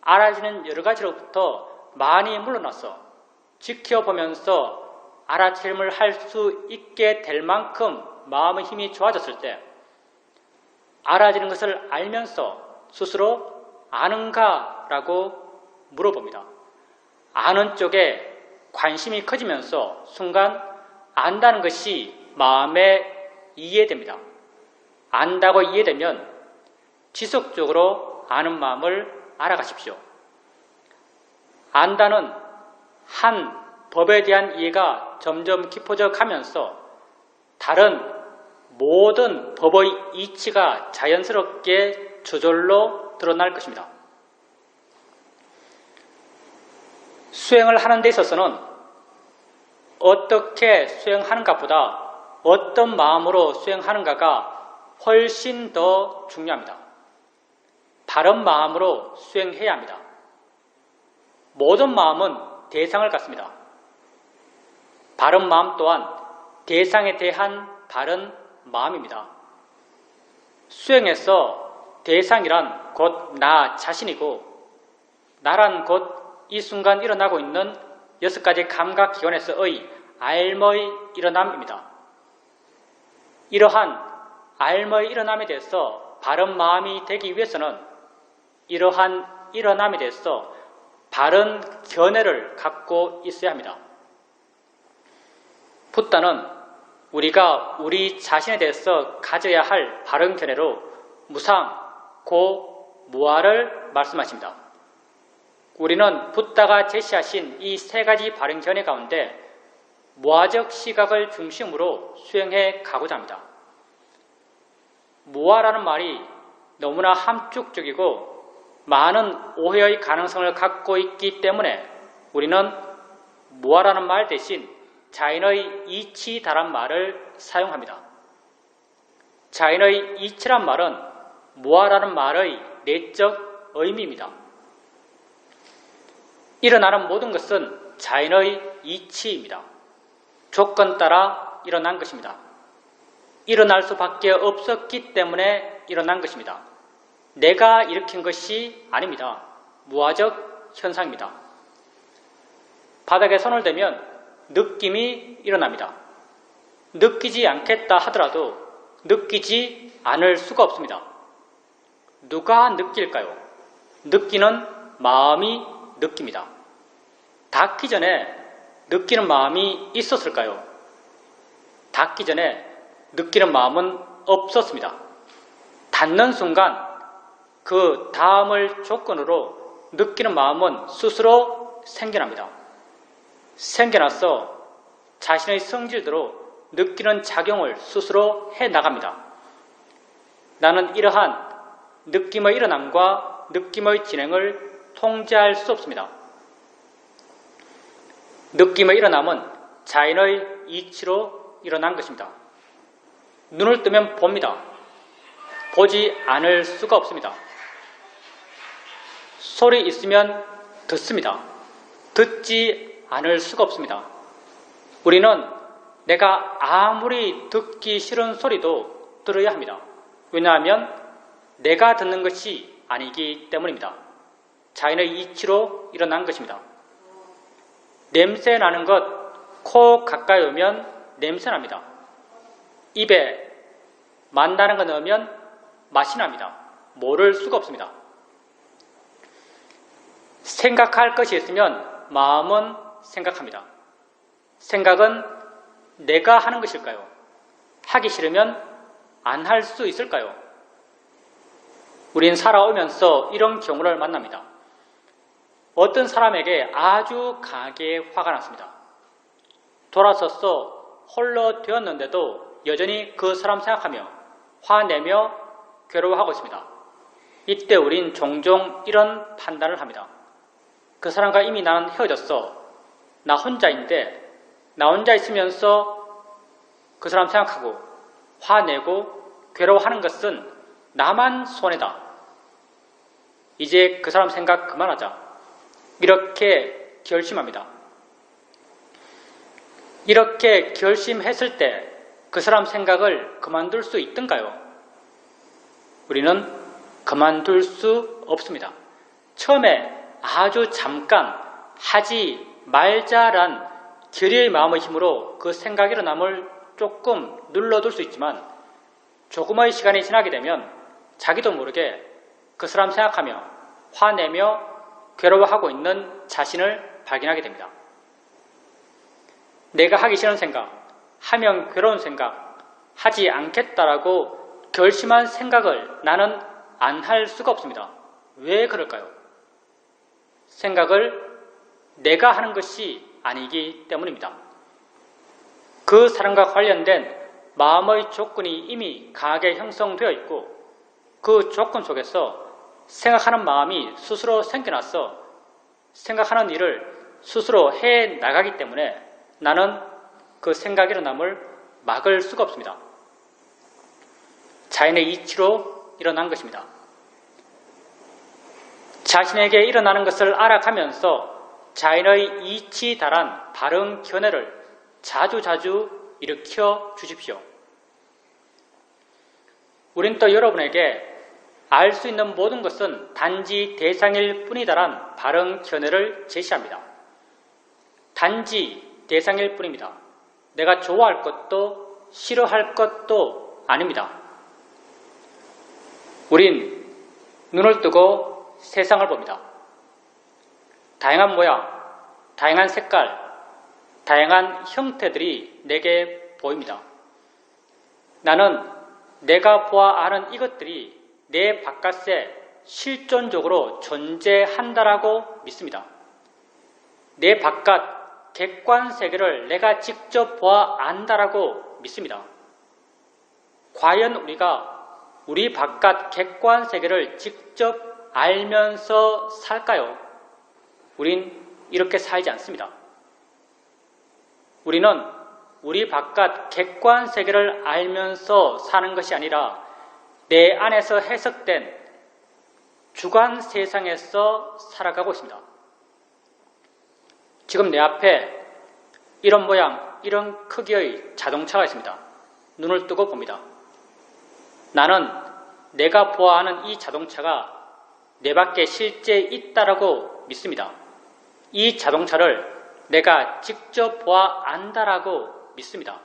알아지는 여러 가지로부터 많이 물러나서 지켜보면서 알아차림을 할 수 있게 될 만큼 마음의 힘이 좋아졌을 때 알아지는 것을 알면서 스스로 아는가? 라고 물어봅니다. 아는 쪽에 관심이 커지면서 순간 안다는 것이 마음에 이해됩니다. 안다고 이해되면 지속적으로 아는 마음을 알아가십시오. 안다는 한 법에 대한 이해가 점점 깊어져 가면서 다른 모든 법의 이치가 자연스럽게 저절로 드러날 것입니다. 수행을 하는 데 있어서는 어떻게 수행하는가보다 어떤 마음으로 수행하는가가 훨씬 더 중요합니다. 바른 마음으로 수행해야 합니다. 모든 마음은 대상을 갖습니다. 바른 마음 또한 대상에 대한 바른 마음입니다. 수행에서 대상이란 곧 나 자신이고 나란 곧 이 순간 일어나고 있는 6가지 감각기관에서의 알머의 일어남입니다. 이러한 알머의 일어남에 대해서 바른 마음이 되기 위해서는 이러한 일어남에 대해서 바른 견해를 갖고 있어야 합니다. 붓다는 우리가 우리 자신에 대해서 가져야 할 바른 견해로 무상, 고, 무아를 말씀하십니다. 우리는 붓다가 제시하신 이 3가지 바른 견해 가운데 무아적 시각을 중심으로 수행해 가고자 합니다. 무아라는 말이 너무나 함축적이고 많은 오해의 가능성을 갖고 있기 때문에 우리는 무아라는 말 대신 자인의 이치다란 말을 사용합니다. 자인의 이치란 말은 무아라는 말의 내적 의미입니다. 일어나는 모든 것은 자인의 이치입니다. 조건 따라 일어난 것입니다. 일어날 수밖에 없었기 때문에 일어난 것입니다. 내가 일으킨 것이 아닙니다. 무아적 현상입니다. 바닥에 손을 대면 느낌이 일어납니다. 느끼지 않겠다 하더라도 느끼지 않을 수가 없습니다. 누가 느낄까요? 느끼는 마음이 느낍니다. 닿기 전에 느끼는 마음이 있었을까요? 닿기 전에 느끼는 마음은 없었습니다. 닿는 순간 그 다음을 조건으로 느끼는 마음은 스스로 생겨납니다. 생겨나서 자신의 성질대로 느끼는 작용을 스스로 해나갑니다. 나는 이러한 느낌의 일어남과 느낌의 진행을 통제할 수 없습니다. 느낌의 일어남은 자인의 이치로 일어난 것입니다. 눈을 뜨면 봅니다. 보지 않을 수가 없습니다. 소리 있으면 듣습니다. 듣지 않을 수가 없습니다. 우리는 내가 아무리 듣기 싫은 소리도 들어야 합니다. 왜냐하면 내가 듣는 것이 아니기 때문입니다. 자인의 이치로 일어난 것입니다. 냄새 나는 것, 코 가까이 오면 냄새 납니다. 입에 맛나는 거 넣으면 맛이 납니다. 모를 수가 없습니다. 생각할 것이 있으면 마음은 생각합니다. 생각은 내가 하는 것일까요? 하기 싫으면 안 할 수 있을까요? 우린 살아오면서 이런 경우를 만납니다. 어떤 사람에게 아주 강하게 화가 났습니다. 돌아서서 홀로 되었는데도 여전히 그 사람 생각하며 화내며 괴로워하고 있습니다. 이때 우린 종종 이런 판단을 합니다. 그 사람과 이미 나는 헤어졌어. 나 혼자인데 나 혼자 있으면서 그 사람 생각하고 화내고 괴로워하는 것은 나만 손해다. 이제 그 사람 생각 그만하자. 이렇게 결심합니다. 이렇게 결심했을 때 그 사람 생각을 그만둘 수 있던가요? 우리는 그만둘 수 없습니다. 처음에 아주 잠깐 하지 말자란 결의의 마음의 힘으로 그 생각이 일어남을 조금 눌러둘 수 있지만 조금의 시간이 지나게 되면 자기도 모르게 그 사람 생각하며 화내며 괴로워하고 있는 자신을 발견하게 됩니다. 내가 하기 싫은 생각, 하면 괴로운 생각, 하지 않겠다라고 결심한 생각을 나는 안 할 수가 없습니다. 왜 그럴까요? 생각을 내가 하는 것이 아니기 때문입니다. 그 사람과 관련된 마음의 조건이 이미 강하게 형성되어 있고 그 조건 속에서 생각하는 마음이 스스로 생겨나서 생각하는 일을 스스로 해 나가기 때문에 나는 그 생각이 일어남을 막을 수가 없습니다. 자연의 이치로 일어난 것입니다. 자신에게 일어나는 것을 알아가면서 자연의 이치 달한 바른 견해를 자주자주 일으켜 주십시오. 우린 또 여러분에게 알 수 있는 모든 것은 단지 대상일 뿐이다란 바른 견해를 제시합니다. 단지 대상일 뿐입니다. 내가 좋아할 것도 싫어할 것도 아닙니다. 우린 눈을 뜨고 세상을 봅니다. 다양한 모양, 다양한 색깔, 다양한 형태들이 내게 보입니다. 나는 내가 보아 아는 이것들이 내 바깥에 실존적으로 존재한다라고 믿습니다. 내 바깥 객관 세계를 내가 직접 보아 안다라고 믿습니다. 과연 우리가 우리 바깥 객관 세계를 직접 알면서 살까요? 우린 이렇게 살지 않습니다. 우리는 우리 바깥 객관 세계를 알면서 사는 것이 아니라 내 안에서 해석된 주관 세상에서 살아가고 있습니다. 지금 내 앞에 이런 모양, 이런 크기의 자동차가 있습니다. 눈을 뜨고 봅니다. 나는 내가 보아하는 이 자동차가 내 밖에 실제 있다라고 믿습니다. 이 자동차를 내가 직접 보아 안다라고 믿습니다.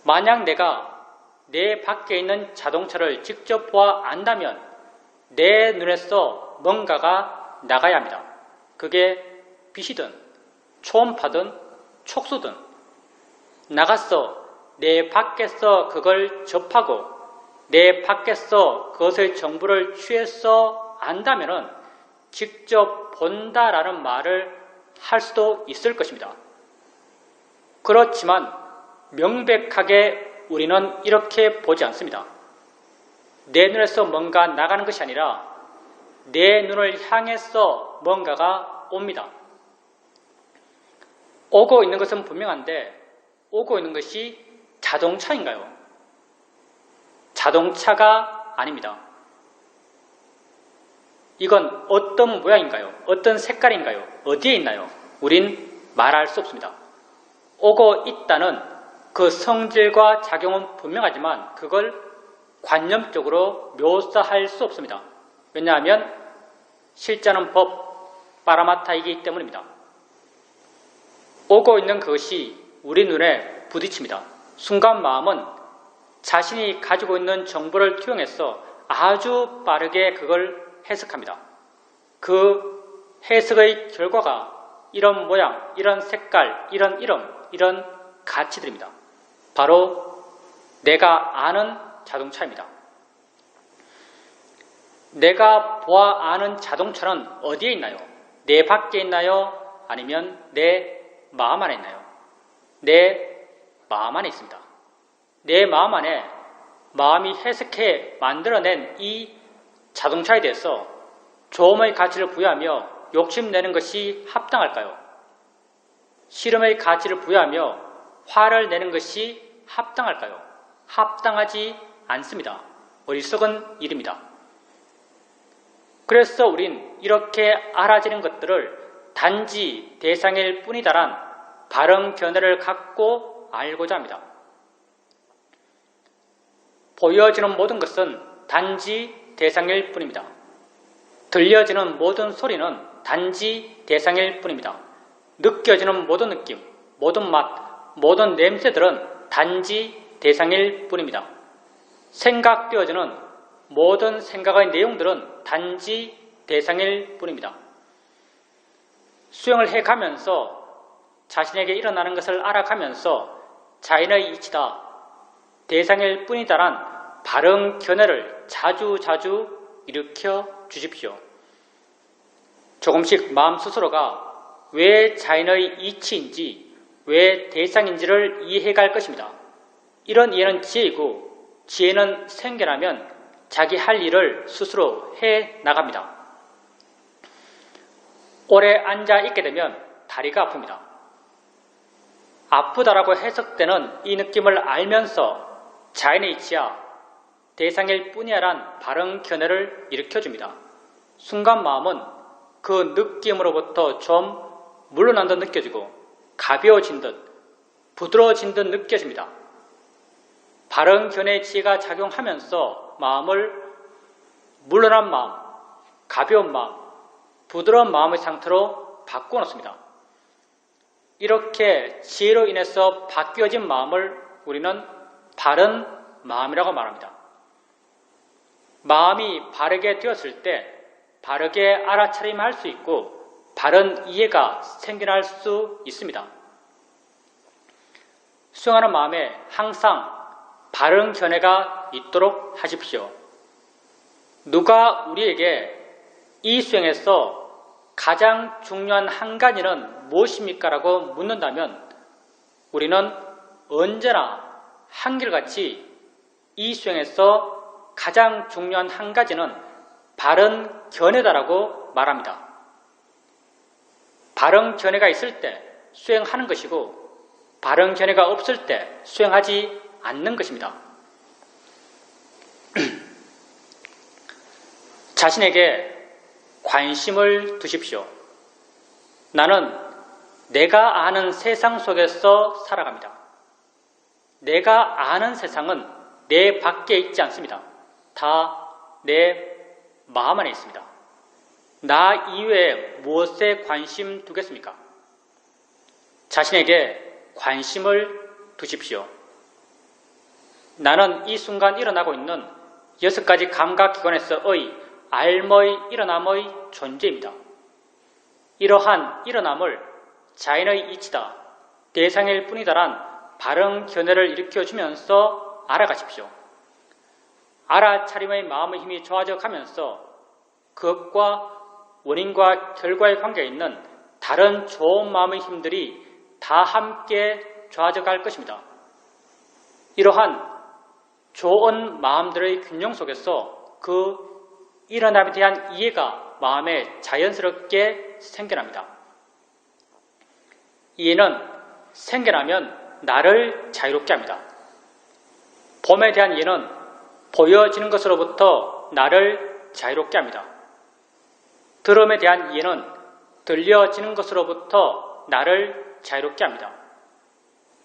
만약 내가 내 밖에 있는 자동차를 직접 보아 안다면 내 눈에서 뭔가가 나가야 합니다. 그게 빛이든 초음파든 촉수든 나가서 내 밖에서 그걸 접하고 내 밖에서 그것의 정보를 취해서 안다면 직접 본다라는 말을 할 수도 있을 것입니다. 그렇지만 명백하게 우리는 이렇게 보지 않습니다. 내 눈에서 뭔가 나가는 것이 아니라 내 눈을 향해서 뭔가가 옵니다. 오고 있는 것은 분명한데 오고 있는 것이 자동차인가요? 자동차가 아닙니다. 이건 어떤 모양인가요? 어떤 색깔인가요? 어디에 있나요? 우린 말할 수 없습니다. 오고 있다는 그 성질과 작용은 분명하지만 그걸 관념적으로 묘사할 수 없습니다. 왜냐하면 실제는 법, 빠라마타이기 때문입니다. 오고 있는 그것이 우리 눈에 부딪힙니다. 순간 마음은 자신이 가지고 있는 정보를 투영해서 아주 빠르게 그걸 해석합니다. 그 해석의 결과가 이런 모양, 이런 색깔, 이런 이름, 이런 가치들입니다. 바로 내가 아는 자동차입니다. 내가 보아 아는 자동차는 어디에 있나요? 내 밖에 있나요? 아니면 내 마음 안에 있나요? 내 마음 안에 있습니다. 내 마음 안에 마음이 해석해 만들어낸 이 자동차에 대해서 조음의 가치를 부여하며 욕심내는 것이 합당할까요? 싫음의 가치를 부여하며 화를 내는 것이 합당할까요? 합당하지 않습니다. 어리석은 일입니다. 그래서 우린 이렇게 알아지는 것들을 단지 대상일 뿐이다란 바른 견해를 갖고 알고자 합니다. 보여지는 모든 것은 단지 대상일 뿐입니다. 들려지는 모든 소리는 단지 대상일 뿐입니다. 느껴지는 모든 느낌, 모든 맛, 모든 냄새들은 단지 대상일 뿐입니다. 생각되어지는 모든 생각의 내용들은 단지 대상일 뿐입니다. 수행을 해가면서 자신에게 일어나는 것을 알아가면서 자연의 이치다, 대상일 뿐이다란 바른 견해를 자주자주 일으켜 주십시오. 조금씩 마음 스스로가 왜 자연의 이치인지, 왜 대상인지를 이해할 것입니다. 이런 이해는 지혜이고 지혜는 생겨나면 자기 할 일을 스스로 해 나갑니다. 오래 앉아 있게 되면 다리가 아픕니다. 아프다라고 해석되는 이 느낌을 알면서 자연의 이치야 대상일 뿐이야란 바른 견해를 일으켜줍니다. 순간 마음은 그 느낌으로부터 좀 물러난 듯 느껴지고 가벼워진 듯 부드러워진 듯 느껴집니다. 바른 견해의 지혜가 작용하면서 마음을 물러난 마음, 가벼운 마음, 부드러운 마음의 상태로 바꿔놓습니다. 이렇게 지혜로 인해서 바뀌어진 마음을 우리는 바른 마음이라고 말합니다. 마음이 바르게 되었을 때 바르게 알아차림할 수 있고 바른 이해가 생겨날 수 있습니다. 수행하는 마음에 항상 바른 견해가 있도록 하십시오. 누가 우리에게 이 수행에서 가장 중요한 한 가지는 무엇입니까? 라고 묻는다면 우리는 언제나 한결같이 이 수행에서 가장 중요한 한 가지는 바른 견해다라고 말합니다. 바른 견해가 있을 때 수행하는 것이고 바른 견해가 없을 때 수행하지 않는 것입니다. 자신에게 관심을 두십시오. 나는 내가 아는 세상 속에서 살아갑니다. 내가 아는 세상은 내 밖에 있지 않습니다. 다 내 마음 안에 있습니다. 나 이외에 무엇에 관심 두겠습니까? 자신에게 관심을 두십시오. 나는 이 순간 일어나고 있는 6가지 감각기관에서의 알머의 일어남의 존재입니다. 이러한 일어남을 자연의 이치다, 대상일 뿐이다란 바른 견해를 일으켜주면서 알아가십시오. 알아차림의 마음의 힘이 좋아져 가면서 그것과 원인과 결과의 관계에 있는 다른 좋은 마음의 힘들이 다 함께 좋아져 갈 것입니다. 이러한 좋은 마음들의 균형 속에서 그 일어남에 대한 이해가 마음에 자연스럽게 생겨납니다. 이해는 생겨나면 나를 자유롭게 합니다. 봄에 대한 이해는 보여지는 것으로부터 나를 자유롭게 합니다. 들음에 대한 이해는 들려지는 것으로부터 나를 자유롭게 합니다.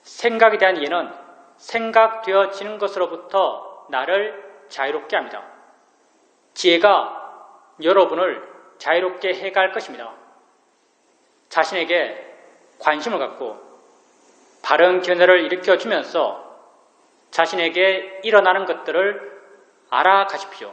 생각에 대한 이해는 생각되어지는 것으로부터 나를 자유롭게 합니다. 지혜가 여러분을 자유롭게 해갈 것입니다. 자신에게 관심을 갖고 바른 견해를 일으켜주면서 자신에게 일어나는 것들을 알아가십시오.